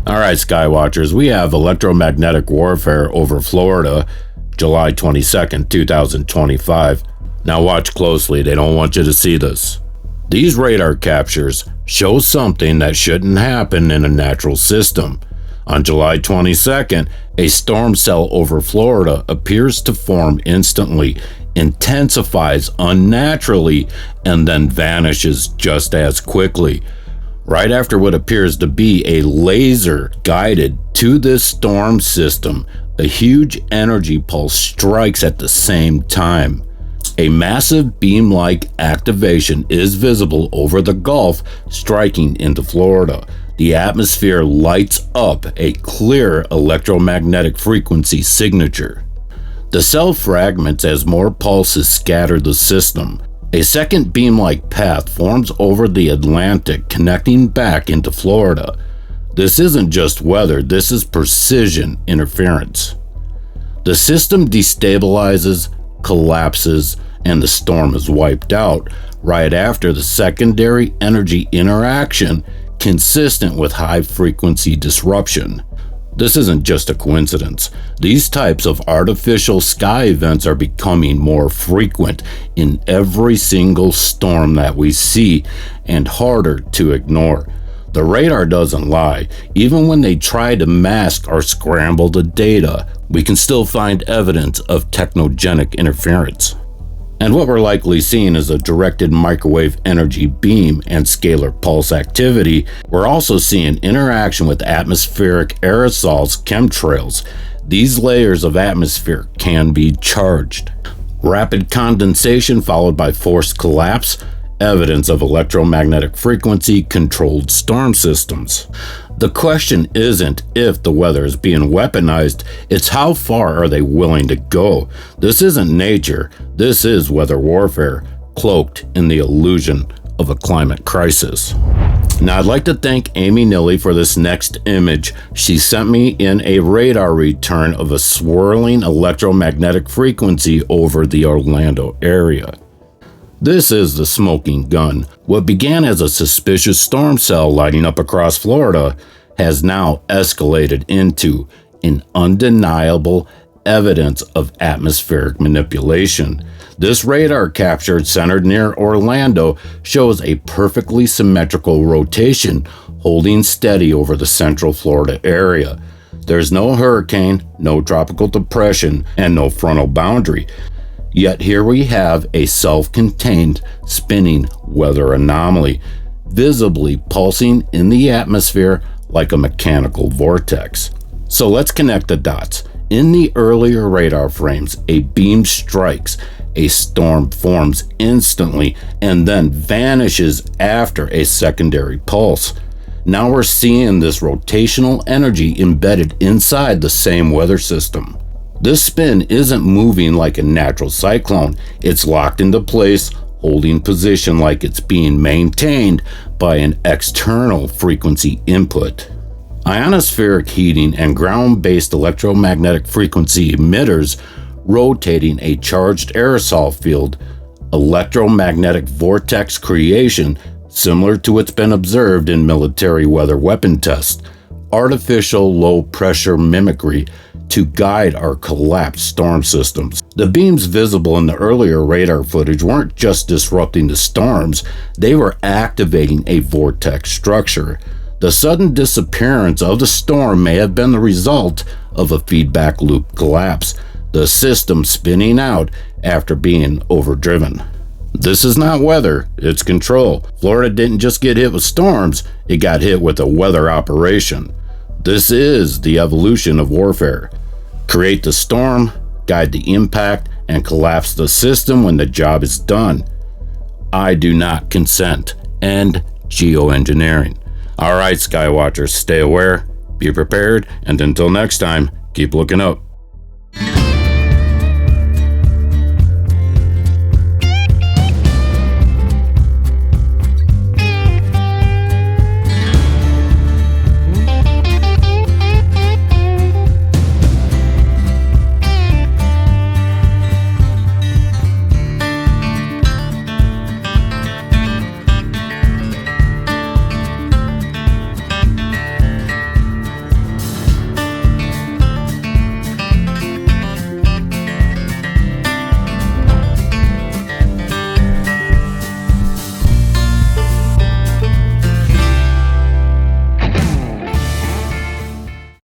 Alright, Skywatchers, we have electromagnetic warfare over Florida, July 22nd, 2025. Now watch closely, they don't want you to see this. These radar captures show something that shouldn't happen in a natural system. On July 22nd, a storm cell over Florida appears to form instantly, intensifies unnaturally, and then vanishes just as quickly. Right after what appears to be a laser guided to this storm system, a huge energy pulse strikes at the same time. A massive beam-like activation is visible over the Gulf, striking into Florida. The atmosphere lights up a clear electromagnetic frequency signature. The cell fragments as more pulses scatter the system. A second beam-like path forms over the Atlantic, connecting back into Florida. This isn't just weather, this is precision interference. The system destabilizes, collapses, and the storm is wiped out right after the secondary energy interaction consistent with high-frequency disruption. This isn't just a coincidence. These types of artificial sky events are becoming more frequent in every single storm that we see and harder to ignore. The radar doesn't lie. Even when they try to mask or scramble the data, we can still find evidence of technogenic interference. And what we're likely seeing is a directed microwave energy beam and scalar pulse activity. We're also seeing interaction with atmospheric aerosols, chemtrails. These layers of atmosphere can be charged. Rapid condensation followed by forced collapse, evidence of electromagnetic frequency controlled storm systems. The question isn't if the weather is being weaponized, it's how far are they willing to go. This isn't nature, this is weather warfare, cloaked in the illusion of a climate crisis. Now I'd like to thank Amy Nilly for this next image. She sent me in a radar return of a swirling electromagnetic frequency over the Orlando area. This is the smoking gun. What began as a suspicious storm cell lighting up across Florida has now escalated into an undeniable evidence of atmospheric manipulation. This radar capture centered near Orlando shows a perfectly symmetrical rotation holding steady over the central Florida area. There's no hurricane, no tropical depression, and no frontal boundary. Yet here we have a self-contained spinning weather anomaly, visibly pulsing in the atmosphere like a mechanical vortex. So let's connect the dots. In the earlier radar frames, a beam strikes, a storm forms instantly, and then vanishes after a secondary pulse. Now we're seeing this rotational energy embedded inside the same weather system. This spin isn't moving like a natural cyclone, it's locked into place, holding position like it's being maintained by an external frequency input. Ionospheric heating and ground-based electromagnetic frequency emitters rotating a charged aerosol field, electromagnetic vortex creation similar to what's been observed in military weather weapon tests, artificial low-pressure mimicry to guide our collapsed storm systems. The beams visible in the earlier radar footage weren't just disrupting the storms, they were activating a vortex structure. The sudden disappearance of the storm may have been the result of a feedback loop collapse, the system spinning out after being overdriven. This is not weather, it's control. Florida didn't just get hit with storms, it got hit with a weather operation. This is the evolution of warfare. Create the storm, guide the impact, and collapse the system when the job is done. I do not consent. End geoengineering. Alright, Skywatchers, stay aware, be prepared, and until next time, keep looking up.